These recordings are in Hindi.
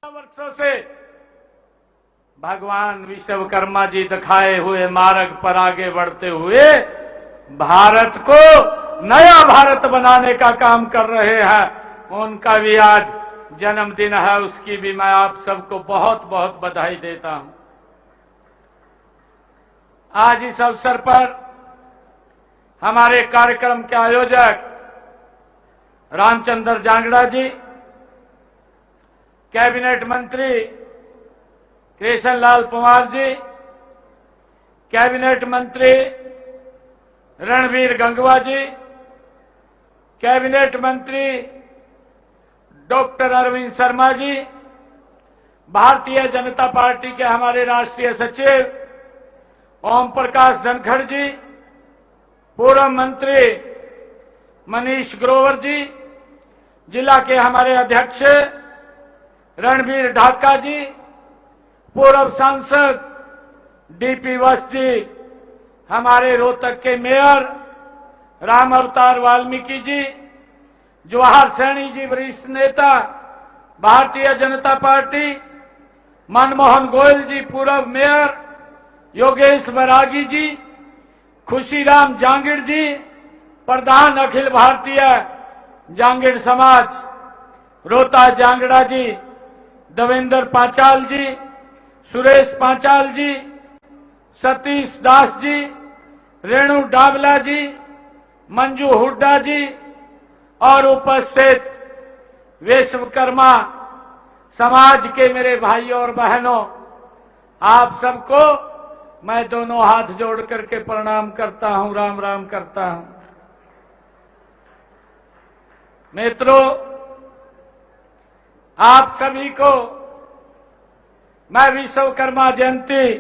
वर्षों से भगवान विश्वकर्मा जी दिखाए हुए मार्ग पर आगे बढ़ते हुए भारत को नया भारत बनाने का काम कर रहे हैं। उनका भी आज जन्मदिन है, उसकी भी मैं आप सबको बहुत बहुत बधाई देता हूं। आज इस अवसर पर हमारे कार्यक्रम के आयोजक रामचंद्र जांगड़ा जी, कैबिनेट मंत्री कृष्ण लाल पंवार जी, कैबिनेट मंत्री रणबीर गंगवा जी, कैबिनेट मंत्री डॉक्टर अरविंद शर्मा जी, भारतीय जनता पार्टी के हमारे राष्ट्रीय सचिव ओम प्रकाश धनखड़ जी, पूर्व मंत्री मनीष ग्रोवर जी, जिला के हमारे अध्यक्ष रणबीर ढाका जी, पूर्व सांसद डीपी वत्स जी, हमारे रोहतक के मेयर राम अवतार वाल्मीकि जी, जवाहर सैनी जी वरिष्ठ नेता भारतीय जनता पार्टी, मनमोहन गोयल जी पूर्व मेयर, योगेश बैरागी जी, खुशीराम जांगिड़ जी प्रधान अखिल भारतीय जांगिड़ समाज, रोहतास जांगड़ा जी, देवेंद्र पांचाल जी, सुरेश पांचाल जी, सतीश दास जी, रेणु डाबला जी, मंजू हुड्डा जी और उपस्थित विश्वकर्मा समाज के मेरे भाइयों और बहनों, आप सबको मैं दोनों हाथ जोड़ करके प्रणाम करता हूं, राम राम करता हूं। मित्रों, आप सभी को मैं विश्वकर्मा जयंती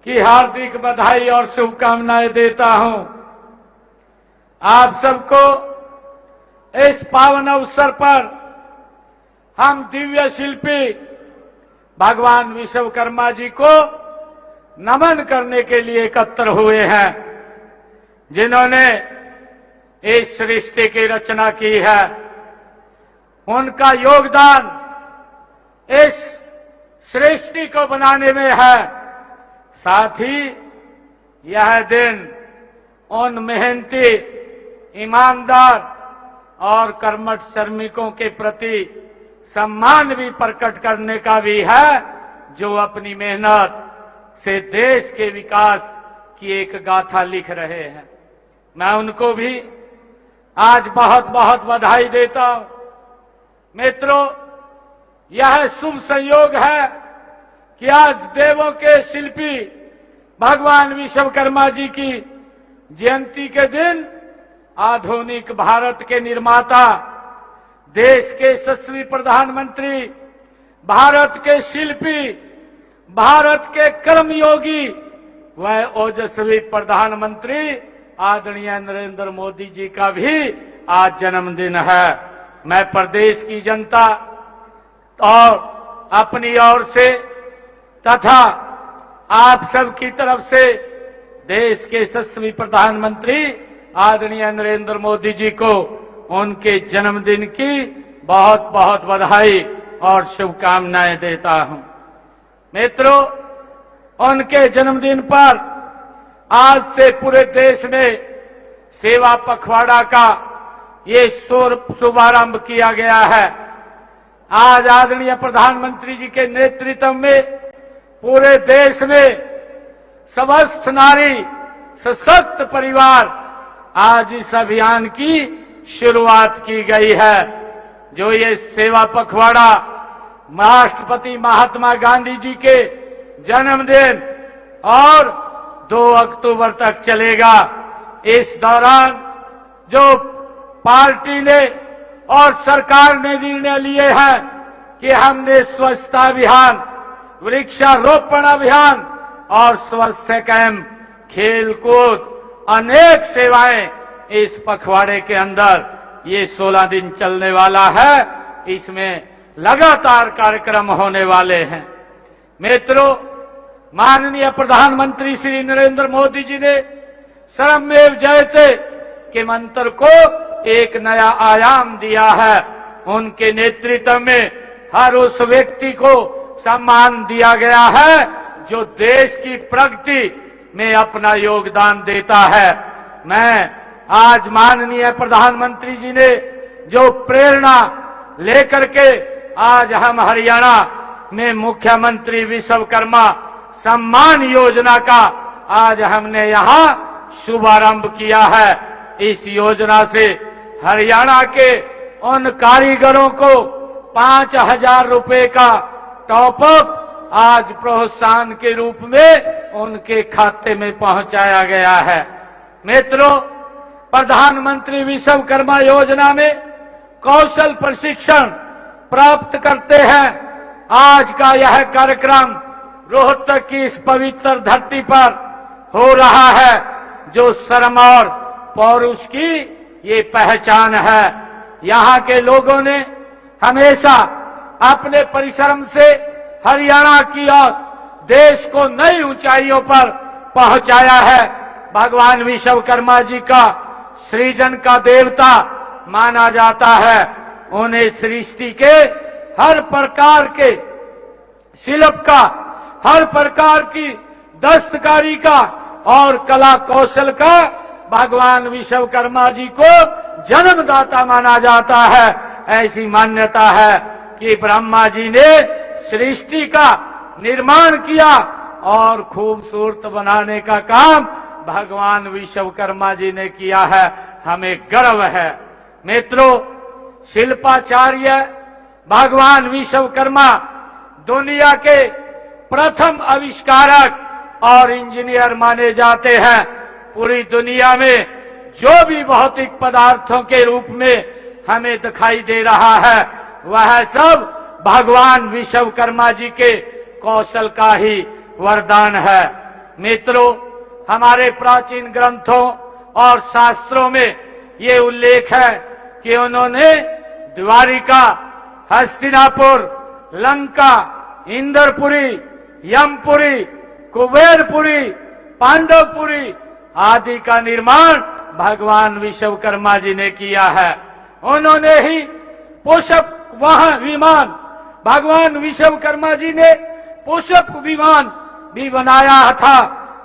की हार्दिक बधाई और शुभकामनाएं देता हूं। आप सबको इस पावन अवसर पर हम दिव्य शिल्पी भगवान विश्वकर्मा जी को नमन करने के लिए एकत्र हुए हैं, जिन्होंने इस सृष्टि की रचना की है। उनका योगदान इस सृष्टि को बनाने में है। साथ ही यह दिन उन मेहनती, ईमानदार और कर्मठ श्रमिकों के प्रति सम्मान भी प्रकट करने का भी है, जो अपनी मेहनत से देश के विकास की एक गाथा लिख रहे हैं। मैं उनको भी आज बहुत बहुत बधाई देता हूं। मित्रों, यह शुभ संयोग है कि आज देवों के शिल्पी भगवान विश्वकर्मा जी की जयंती के दिन आधुनिक भारत के निर्माता, देश के यशस्वी प्रधानमंत्री, भारत के शिल्पी, भारत के कर्मयोगी व ओजस्वी प्रधानमंत्री आदरणीय नरेंद्र मोदी जी का भी आज जन्मदिन है। मैं प्रदेश की जनता और अपनी ओर से तथा आप सब की तरफ से देश के यशस्वी प्रधानमंत्री आदरणीय नरेंद्र मोदी जी को उनके जन्मदिन की बहुत बहुत बधाई और शुभकामनाएं देता हूं। मित्रों, उनके जन्मदिन पर आज से पूरे देश में सेवा पखवाड़ा का ये शुभारंभ किया गया है। आज आदरणीय प्रधानमंत्री जी के नेतृत्व में पूरे देश में समस्त नारी सशक्त परिवार, आज इस अभियान की शुरुआत की गई है। जो ये सेवा पखवाड़ा राष्ट्रपति महात्मा गांधी जी के जन्मदिन और 2 अक्टूबर तक चलेगा। इस दौरान जो पार्टी ने और सरकार ने निर्णय लिए हैं कि हमने स्वच्छता अभियान, वृक्षारोपण अभियान और स्वास्थ्य कैंप, खेलकूद, अनेक सेवाएं इस पखवाड़े के अंदर ये 16 दिन चलने वाला है। इसमें लगातार कार्यक्रम होने वाले हैं। मित्रों, माननीय प्रधानमंत्री श्री नरेंद्र मोदी जी ने श्रममेव जयते के मंत्र को एक नया आयाम दिया है। उनके नेतृत्व में हर उस व्यक्ति को सम्मान दिया गया है जो देश की प्रगति में अपना योगदान देता है। मैं आज माननीय प्रधानमंत्री जी ने जो प्रेरणा लेकर के आज हम हरियाणा में मुख्यमंत्री विश्वकर्मा सम्मान योजना का आज हमने यहाँ शुभारंभ किया है। इस योजना से हरियाणा के उन कारीगरों को 5,000 रुपए का टॉप अप आज प्रोत्साहन के रूप में उनके खाते में पहुंचाया गया है। मित्रों, प्रधानमंत्री विश्वकर्मा योजना में कौशल प्रशिक्षण प्राप्त करते हैं। आज का यह कार्यक्रम रोहतक की इस पवित्र धरती पर हो रहा है, जो श्रम और पौरुष की ये पहचान है। यहाँ के लोगों ने हमेशा अपने परिश्रम से हरियाणा की और देश को नई ऊंचाइयों पर पहुंचाया है। भगवान विश्वकर्मा जी का सृजन का देवता माना जाता है। उन्हें सृष्टि के हर प्रकार के शिल्प का, हर प्रकार की दस्तकारी का और कला कौशल का भगवान विश्वकर्मा जी को जन्मदाता माना जाता है। ऐसी मान्यता है कि ब्रह्मा जी ने सृष्टि का निर्माण किया और खूबसूरत बनाने का काम भगवान विश्वकर्मा जी ने किया है। हमें गर्व है। मित्रों, शिल्पाचार्य भगवान विश्वकर्मा दुनिया के प्रथम आविष्कारक और इंजीनियर माने जाते हैं। पूरी दुनिया में जो भी भौतिक पदार्थों के रूप में हमें दिखाई दे रहा है, वह सब भगवान विश्वकर्मा जी के कौशल का ही वरदान है। मित्रों, हमारे प्राचीन ग्रंथों और शास्त्रों में ये उल्लेख है कि उन्होंने द्वारिका, हस्तिनापुर, लंका, इंद्रपुरी, यमपुरी, कुबेरपुरी, पांडवपुरी आदि का निर्माण भगवान विश्वकर्मा जी ने किया है। उन्होंने ही पुष्प विमान, भगवान विश्वकर्मा जी ने पुष्प विमान भी बनाया था।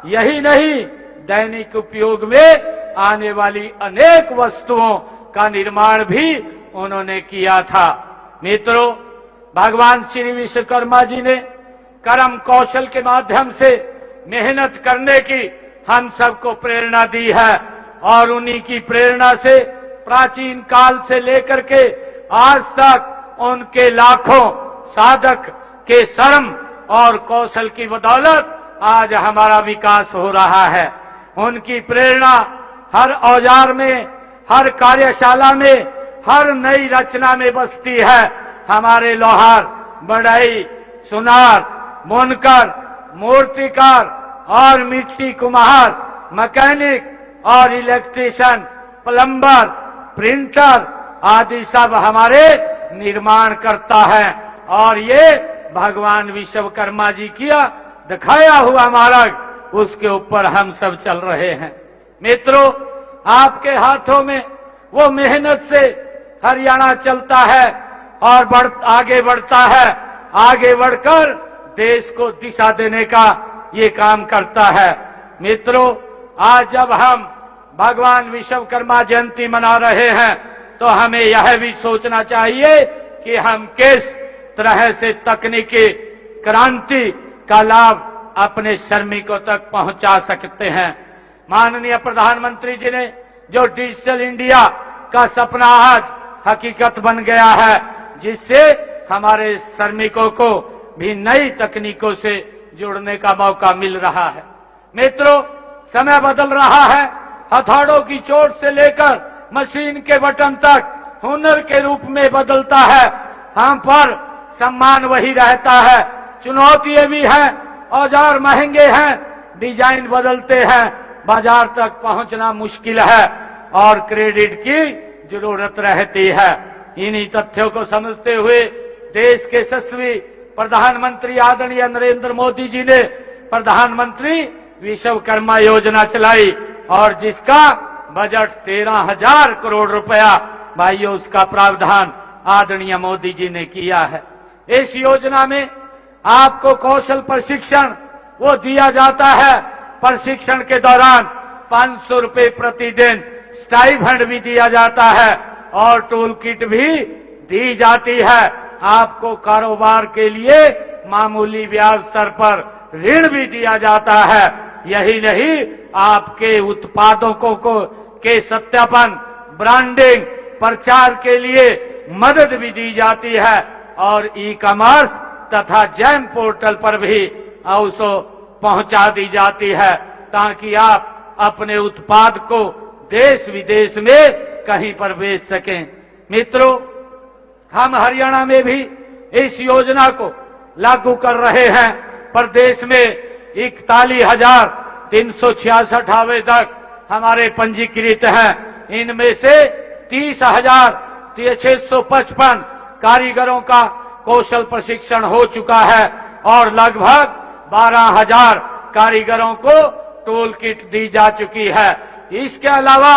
यही नहीं, दैनिक उपयोग में आने वाली अनेक वस्तुओं का निर्माण भी उन्होंने किया था। मित्रों, भगवान श्री विश्वकर्मा जी ने कर्म कौशल के माध्यम से मेहनत करने की हम सबको प्रेरणा दी है और उन्हीं की प्रेरणा से प्राचीन काल से लेकर के आज तक उनके लाखों साधक के श्रम और कौशल की बदौलत आज हमारा विकास हो रहा है। उनकी प्रेरणा हर औजार में, हर कार्यशाला में, हर नई रचना में बसती है। हमारे लोहार, बढ़ई, सुनार, बुनकर, मूर्तिकार और मिट्टी कुम्हार, मैकेनिक और इलेक्ट्रीशियन, प्लम्बर, प्रिंटर आदि सब हमारे निर्माण करता है और ये भगवान विश्वकर्मा जी किया दिखाया हुआ मार्ग, उसके ऊपर हम सब चल रहे हैं। मित्रों, आपके हाथों में वो मेहनत से हरियाणा चलता है और आगे बढ़ता है। आगे बढ़कर देश को दिशा देने का ये काम करता है। मित्रों, आज जब हम भगवान विश्वकर्मा जयंती मना रहे हैं तो हमें यह भी सोचना चाहिए कि हम किस तरह से तकनीकी क्रांति का लाभ अपने श्रमिकों तक पहुंचा सकते हैं। माननीय प्रधानमंत्री जी ने जो डिजिटल इंडिया का सपना आज हकीकत बन गया है, जिससे हमारे श्रमिकों को भी नई तकनीकों से जुड़ने का मौका मिल रहा है। मित्रों, समय बदल रहा है। हथौड़ों की चोट से लेकर मशीन के बटन तक हुनर के रूप में बदलता है। हम पर सम्मान वही रहता है। चुनौतियां भी हैं, औजार महंगे हैं, डिजाइन बदलते हैं, बाजार तक पहुंचना मुश्किल है और क्रेडिट की जरूरत रहती है। इन्हीं तथ्यों को समझते हुए देश के यशस्वी प्रधानमंत्री आदरणीय नरेंद्र मोदी जी ने प्रधानमंत्री विश्वकर्मा योजना चलाई और जिसका बजट 13,000 करोड़ रुपया, भाइयों, उसका प्रावधान आदरणीय मोदी जी ने किया है। इस योजना में आपको कौशल प्रशिक्षण वो दिया जाता है। प्रशिक्षण के दौरान 500 रुपए प्रतिदिन स्टाइपेंड भी दिया जाता है और टूल किट भी दी जाती है। आपको कारोबार के लिए मामूली ब्याज दर पर ऋण भी दिया जाता है। यही नहीं, आपके उत्पादों को के सत्यापन, ब्रांडिंग, प्रचार के लिए मदद भी दी जाती है और ई कॉमर्स तथा जैम पोर्टल पर भी अवसो पहुंचा दी जाती है ताकि आप अपने उत्पाद को देश विदेश में कहीं पर बेच सकें। मित्रों, हम हरियाणा में भी इस योजना को लागू कर रहे हैं। प्रदेश में 41,366 आवेदक हमारे पंजीकृत हैं। इनमें से 30,655 कारीगरों का कौशल प्रशिक्षण हो चुका है और लगभग 12,000 कारीगरों को टूल किट दी जा चुकी है। इसके अलावा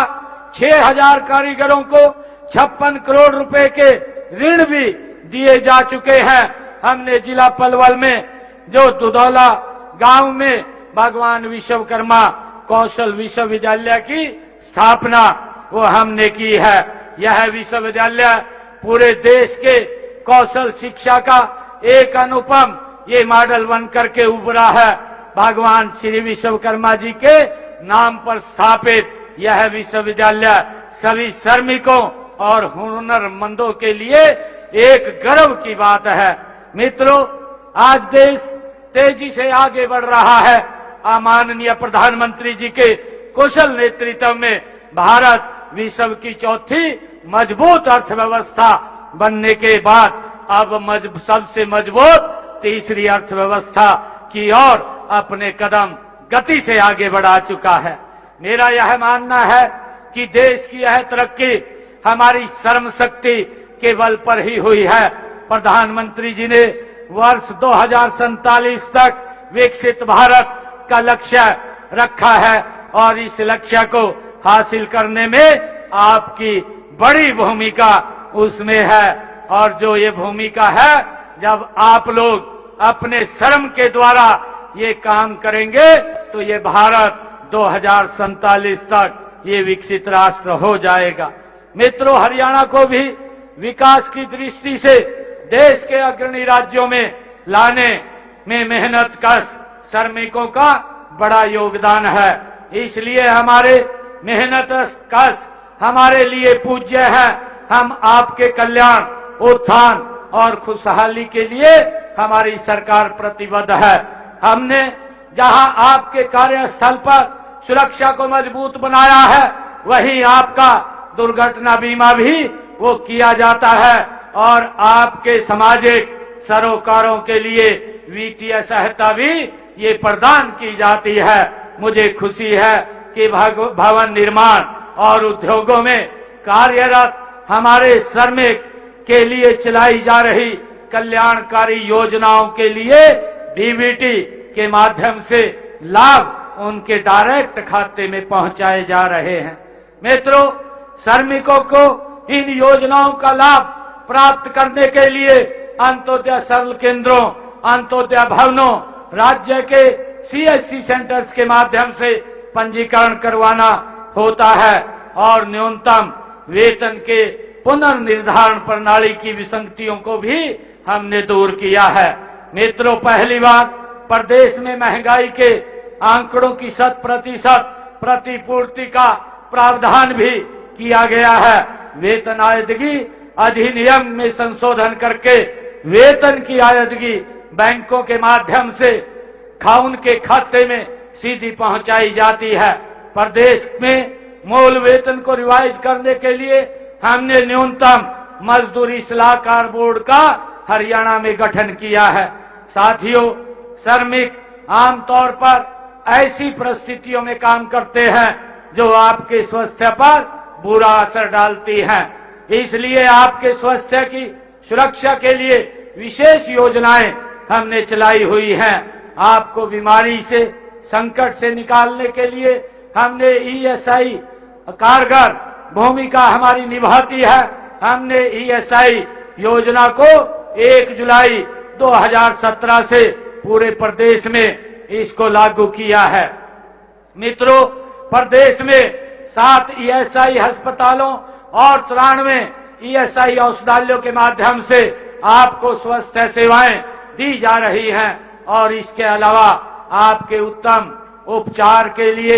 6,000 कारीगरों को 56 करोड़ रुपए के ऋण भी दिए जा चुके हैं। हमने जिला पलवल में जो दुधौला गांव में भगवान विश्वकर्मा कौशल विश्वविद्यालय की स्थापना वो हमने की है। यह विश्वविद्यालय पूरे देश के कौशल शिक्षा का एक अनुपम ये मॉडल बनकर के उभरा है। भगवान श्री विश्वकर्मा जी के नाम पर स्थापित यह विश्वविद्यालय सभी श्रमिकों और हुनरमंदों के लिए एक गर्व की बात है। मित्रों, आज देश तेजी से आगे बढ़ रहा है। माननीय प्रधानमंत्री जी के कुशल नेतृत्व में भारत विश्व की चौथी मजबूत अर्थव्यवस्था बनने के बाद अब सबसे मजबूत तीसरी अर्थव्यवस्था की ओर अपने कदम गति से आगे बढ़ा चुका है। मेरा यह मानना है कि देश की यह तरक्की हमारी श्रम शक्ति के बल पर ही हुई है। प्रधानमंत्री जी ने वर्ष 2047 तक विकसित भारत का लक्ष्य रखा है और इस लक्ष्य को हासिल करने में आपकी बड़ी भूमिका उसमें है। और जो ये भूमिका है, जब आप लोग अपने श्रम के द्वारा ये काम करेंगे तो ये भारत 2047 तक ये विकसित राष्ट्र हो जाएगा। मित्रों, हरियाणा को भी विकास की दृष्टि से देश के अग्रणी राज्यों में लाने में मेहनत कश श्रमिकों का बड़ा योगदान है। इसलिए हमारे मेहनत कश हमारे लिए पूज्य है। हम आपके कल्याण, उत्थान और खुशहाली के लिए हमारी सरकार प्रतिबद्ध है। हमने जहां आपके कार्यस्थल पर सुरक्षा को मजबूत बनाया है, वहीं आपका दुर्घटना बीमा भी वो किया जाता है और आपके सामाजिक सरोकारों के लिए वित्तीय सहायता भी ये प्रदान की जाती है। मुझे खुशी है कि भवन निर्माण और उद्योगों में कार्यरत हमारे श्रमिक के लिए चलाई जा रही कल्याणकारी योजनाओं के लिए डीबीटी के माध्यम से लाभ उनके डायरेक्ट खाते में पहुंचाए जा रहे हैं। मित्रों, श्रमिकों को इन योजनाओं का लाभ प्राप्त करने के लिए अंत्योदय सरल केंद्रों, अंत्योदय भवनों, राज्य के सीएससी सेंटर्स के माध्यम से पंजीकरण करवाना होता है और न्यूनतम वेतन के पुनर्निर्धारण प्रणाली की विसंगतियों को भी हमने दूर किया है। मित्रों, पहली बार प्रदेश में महंगाई के आंकड़ों की 100% प्रतिपूर्ति का प्रावधान भी किया गया है। वेतन आयदगी अधिनियम में संशोधन करके वेतन की आयदगी बैंकों के माध्यम से उनके खाते में सीधी पहुंचाई जाती है। प्रदेश में मूल वेतन को रिवाइज करने के लिए हमने न्यूनतम मजदूरी सलाहकार बोर्ड का हरियाणा में गठन किया है। साथियों, श्रमिक आमतौर पर ऐसी परिस्थितियों में काम करते हैं जो आपके स्वास्थ्य पर बुरा असर डालती हैं। इसलिए आपके स्वास्थ्य की सुरक्षा के लिए विशेष योजनाएं हमने चलाई हुई हैं। आपको बीमारी से, संकट से निकालने के लिए हमने ईएसआई कारगर भूमिका हमारी निभाती है। हमने ईएसआई योजना को 1 जुलाई 2017 से पूरे प्रदेश में इसको लागू किया है। मित्रों, प्रदेश में 7 ईएसआई अस्पतालों और 93 ईएसआई औषधालयों के माध्यम से आपको स्वास्थ्य सेवाएं दी जा रही हैं और इसके अलावा आपके उत्तम उपचार के लिए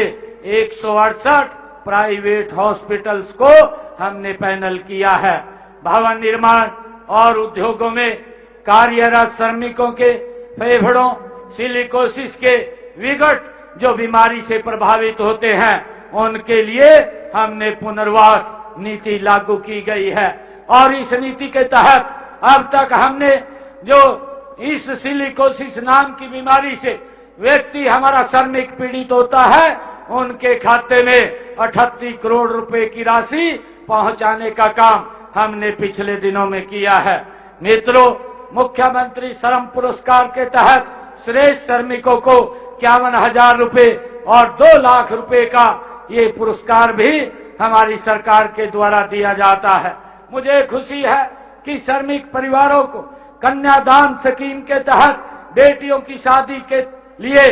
168 प्राइवेट हॉस्पिटल्स को हमने पैनल किया है। भवन निर्माण और उद्योगों में कार्यरत श्रमिकों के फेफड़ों, सिलिकोसिस के विकट जो बीमारी से प्रभावित होते हैं उनके लिए हमने पुनर्वास नीति लागू की गई है और इस नीति के तहत अब तक हमने जो इस सिलिकोसिस नाम की बीमारी से व्यक्ति हमारा श्रमिक पीड़ित होता है उनके खाते में 38 करोड़ रुपए की राशि पहुंचाने का काम हमने पिछले दिनों में किया है। मित्रों, मुख्यमंत्री श्रम पुरस्कार के तहत श्रेष्ठ श्रमिकों को 51,000 रुपए और 2 लाख रुपए का ये पुरस्कार भी हमारी सरकार के द्वारा दिया जाता है। मुझे खुशी है कि श्रमिक परिवारों को कन्यादान स्कीम के तहत बेटियों की शादी के लिए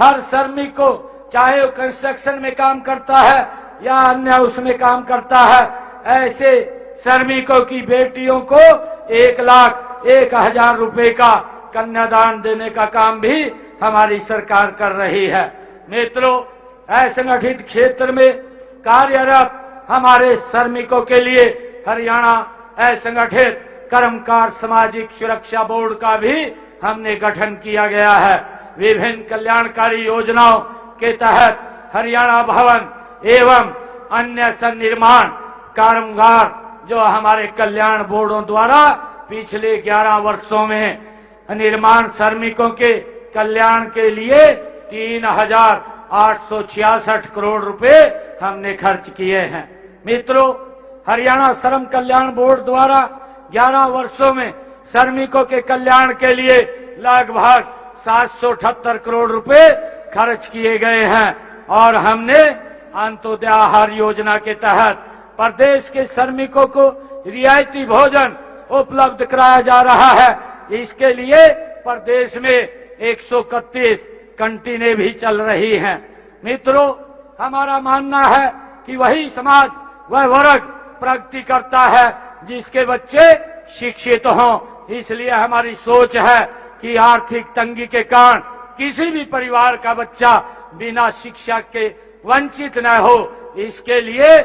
हर श्रमिक को, चाहे वो कंस्ट्रक्शन में काम करता है या अन्य उसमें काम करता है, ऐसे श्रमिकों की बेटियों को 1,01,000 रुपए का कन्यादान देने का काम भी हमारी सरकार कर रही है। मित्रों, असंगठित क्षेत्र में कार्यरत हमारे श्रमिकों के लिए हरियाणा असंगठित कर्मकार सामाजिक सुरक्षा बोर्ड का भी हमने गठन किया गया है। विभिन्न कल्याणकारी योजनाओं के तहत हरियाणा भवन एवं अन्य सन्निर्माण कामगार जो हमारे कल्याण बोर्डों द्वारा पिछले 11 वर्षों में निर्माण श्रमिकों के कल्याण के लिए 3,866 करोड़ रुपए हमने खर्च किए हैं। मित्रों, हरियाणा श्रम कल्याण बोर्ड द्वारा 11 वर्षों में श्रमिकों के कल्याण के लिए लगभग 778 करोड़ रुपए खर्च किए गए हैं और हमने अंत्योदय आहार योजना के तहत प्रदेश के श्रमिकों को रियायती भोजन उपलब्ध कराया जा रहा है। इसके लिए प्रदेश में 131 कैंटीनें भी चल रही हैं। मित्रों, हमारा मानना है कि वही समाज, वह वर्ग प्रगति करता है जिसके बच्चे शिक्षित हों। इसलिए हमारी सोच है कि आर्थिक तंगी के कारण किसी भी परिवार का बच्चा बिना शिक्षा के वंचित न हो, इसके लिए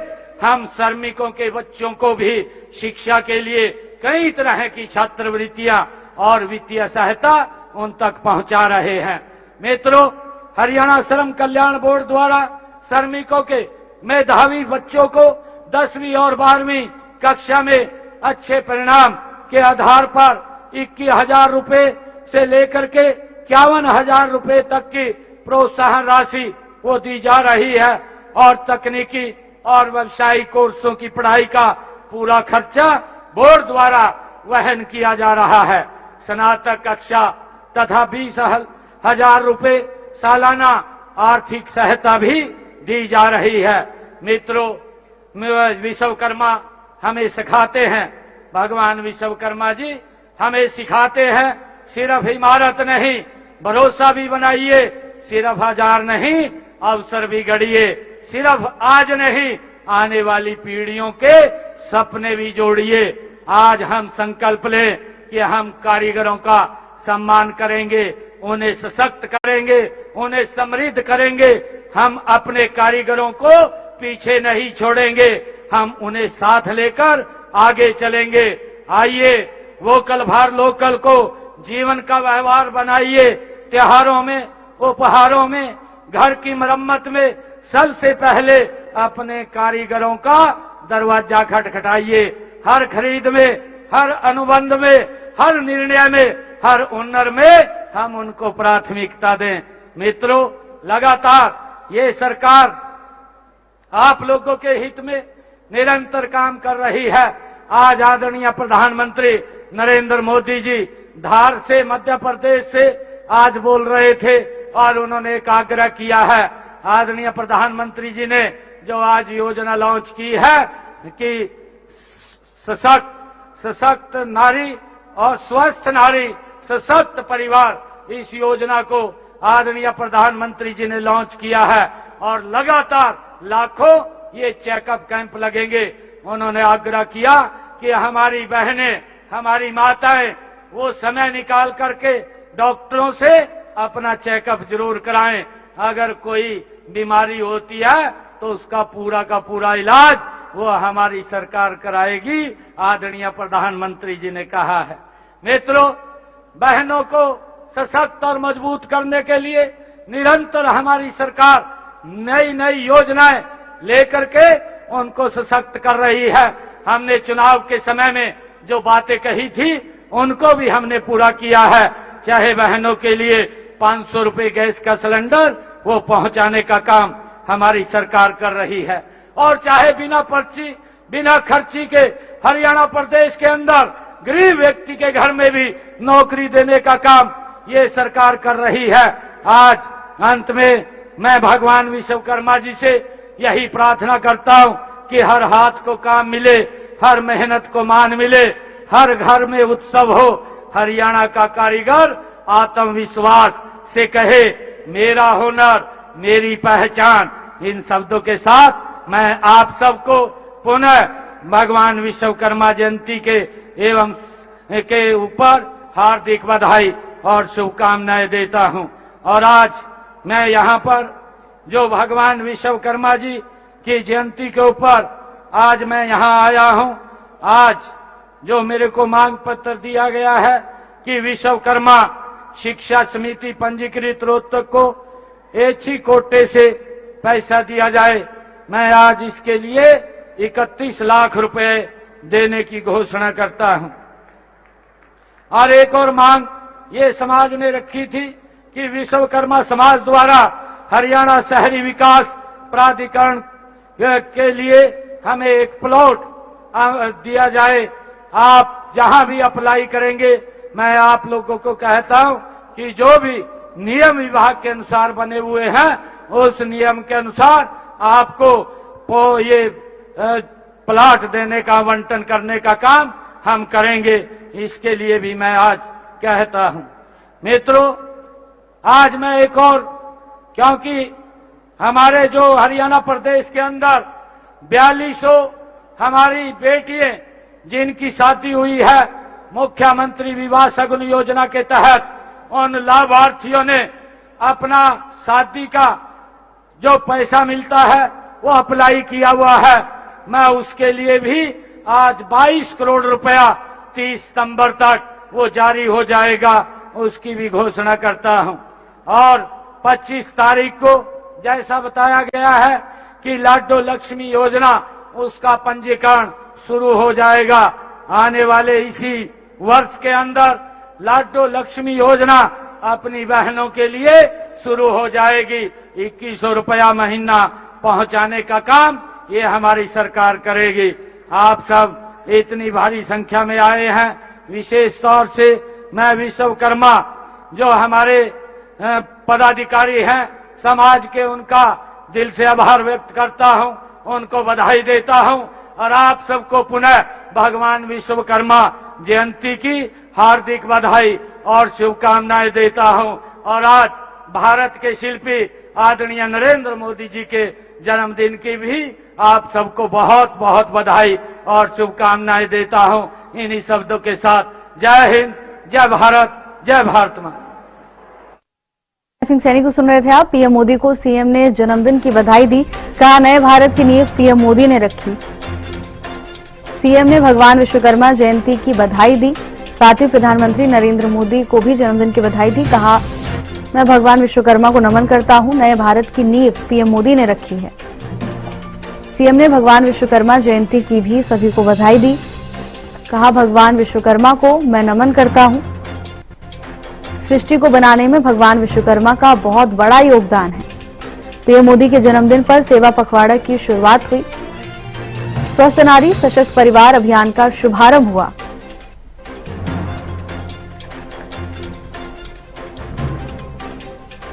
हम श्रमिकों के बच्चों को भी शिक्षा के लिए कई तरह की छात्रवृत्तियां और वित्तीय सहायता उन तक पहुंचा रहे हैं। मित्रों, हरियाणा श्रम कल्याण बोर्ड द्वारा श्रमिकों के मेधावी बच्चों को 10वीं और 12वीं कक्षा में अच्छे परिणाम के आधार पर 21,000 रुपए से लेकर के 51,000 रुपए तक की प्रोत्साहन राशि वो दी जा रही है और तकनीकी और व्यावसायिक कोर्सों की पढ़ाई का पूरा खर्चा बोर्ड द्वारा वहन किया जा रहा है। स्नातक कक्षा तथा 20,000 रुपए सालाना आर्थिक सहायता भी दी जा रही है। मित्रों, विश्वकर्मा हमें सिखाते हैं, भगवान विश्वकर्मा जी हमें सिखाते हैं, सिर्फ इमारत नहीं भरोसा भी बनाइए, सिर्फ हजार नहीं अवसर भी गढ़िए, सिर्फ आज नहीं आने वाली पीढ़ियों के सपने भी जोड़िए। आज हम संकल्प लें कि हम कारीगरों का सम्मान करेंगे, उन्हें सशक्त करेंगे, उन्हें समृद्ध करेंगे। हम अपने कारीगरों को पीछे नहीं छोड़ेंगे, हम उन्हें साथ लेकर आगे चलेंगे। आइए, वोकल फॉर लोकल को जीवन का व्यवहार बनाइए। त्योहारों में, उपहारों में, घर की मरम्मत में सबसे पहले अपने कारीगरों का दरवाजा खटखटाइए। हर खरीद में, हर अनुबंध में, हर निर्णय में, हर हुनर में हम उनको प्राथमिकता दें। मित्रों, लगातार ये सरकार आप लोगों के हित में निरंतर काम कर रही है। आज आदरणीय प्रधानमंत्री नरेंद्र मोदी जी धार से, मध्य प्रदेश से आज बोल रहे थे और उन्होंने एक आग्रह किया है। आदरणीय प्रधानमंत्री जी ने जो आज योजना लॉन्च की है कि सशक्त नारी और स्वस्थ नारी सशक्त परिवार, इस योजना को आदरणीय प्रधानमंत्री जी ने लॉन्च किया है और लगातार लाखों ये चेकअप कैंप लगेंगे। उन्होंने आग्रह किया कि हमारी बहनें, हमारी माताएं वो समय निकाल करके डॉक्टरों से अपना चेकअप जरूर कराएं। अगर कोई बीमारी होती है तो उसका पूरा का पूरा इलाज वो हमारी सरकार कराएगी, आदरणीय प्रधानमंत्री जी ने कहा है। मित्रों, बहनों को सशक्त और मजबूत करने के लिए निरंतर हमारी सरकार नई नई योजनाएं लेकर के उनको सशक्त कर रही है। हमने चुनाव के समय में जो बातें कही थी उनको भी हमने पूरा किया है। चाहे बहनों के लिए 500 रुपए गैस का सिलेंडर वो पहुंचाने का काम हमारी सरकार कर रही है, और चाहे बिना पर्ची बिना खर्ची के हरियाणा प्रदेश के अंदर गरीब व्यक्ति के घर में भी नौकरी देने का काम ये सरकार कर रही है। आज अंत में मैं भगवान विश्वकर्मा जी से यही प्रार्थना करता हूं कि हर हाथ को काम मिले, हर मेहनत को मान मिले, हर घर में उत्सव हो। हरियाणा का कारीगर आत्मविश्वास से कहे, मेरा हुनर मेरी पहचान। इन शब्दों के साथ मैं आप सबको पुनः भगवान विश्वकर्मा जयंती के एवं के ऊपर हार्दिक बधाई और शुभकामनाएं देता हूं। और आज मैं यहाँ पर जो भगवान विश्वकर्मा जी की जयंती के ऊपर आज मैं यहाँ आया हूं, आज जो मेरे को मांग पत्र दिया गया है कि विश्वकर्मा शिक्षा समिति पंजीकृत रोहतक को एक ही कोटे से पैसा दिया जाए, मैं आज इसके लिए 31 लाख रुपए देने की घोषणा करता हूं। और एक और मांग ये समाज ने रखी थी कि विश्वकर्मा समाज द्वारा हरियाणा शहरी विकास प्राधिकरण के लिए हमें एक प्लॉट दिया जाए। आप जहां भी अप्लाई करेंगे, मैं आप लोगों को कहता हूं कि जो भी नियम विभाग के अनुसार बने हुए हैं उस नियम के अनुसार आपको ये प्लाट देने का आवंटन करने का काम हम करेंगे। इसके लिए भी मैं आज कहता हूं। मित्रों, आज मैं एक और, क्योंकि हमारे जो हरियाणा प्रदेश के अंदर 4200 हमारी बेटियां जिनकी शादी हुई है मुख्यमंत्री विवाह शगुन योजना के तहत, उन लाभार्थियों ने अपना शादी का जो पैसा मिलता है वो अप्लाई किया हुआ है। मैं उसके लिए भी आज 22 करोड़ रुपया 30 सितंबर तक वो जारी हो जाएगा, उसकी भी घोषणा करता हूं। और 25 तारीख को जैसा बताया गया है कि लाडो लक्ष्मी योजना, उसका पंजीकरण शुरू हो जाएगा। आने वाले इसी वर्ष के अंदर लाडो लक्ष्मी योजना अपनी बहनों के लिए शुरू हो जाएगी। 2100 रुपया महीना पहुंचाने का काम ये हमारी सरकार करेगी। आप सब इतनी भारी संख्या में आए हैं, विशेष तौर से मैं विश्वकर्मा जो हमारे पदाधिकारी हैं समाज के, उनका दिल से आभार व्यक्त करता हूं, उनको बधाई देता हूं और आप सबको पुनः भगवान विश्वकर्मा जयंती की हार्दिक बधाई और शुभकामनाएं देता हूं। और आज भारत के शिल्पी आदरणीय नरेंद्र मोदी जी के जन्मदिन की भी आप सबको बहुत बहुत बधाई और शुभकामनाएं देता हूं। इन्हीं शब्दों के साथ जय हिंद, जय भारत, जय भारत मां। सैनी को सुन रहे थे आप। पीएम मोदी को सीएम ने जन्मदिन की बधाई दी, कहा नए भारत की नींव पीएम मोदी ने रखी। सीएम ने भगवान विश्वकर्मा जयंती की बधाई दी, साथ ही प्रधानमंत्री नरेंद्र मोदी को भी जन्मदिन की बधाई दी, कहा मैं भगवान विश्वकर्मा को नमन करता हूं, नए भारत की नींव पीएम मोदी ने रखी है। सीएम ने भगवान विश्वकर्मा जयंती की भी सभी को बधाई दी, कहा भगवान विश्वकर्मा को मैं नमन करता हूं, सृष्टि को बनाने में भगवान विश्वकर्मा का बहुत बड़ा योगदान है। पीएम मोदी के जन्मदिन पर सेवा पखवाड़ा की शुरुआत हुई। स्वस्थ नारी सशक्त परिवार अभियान का शुभारंभ हुआ।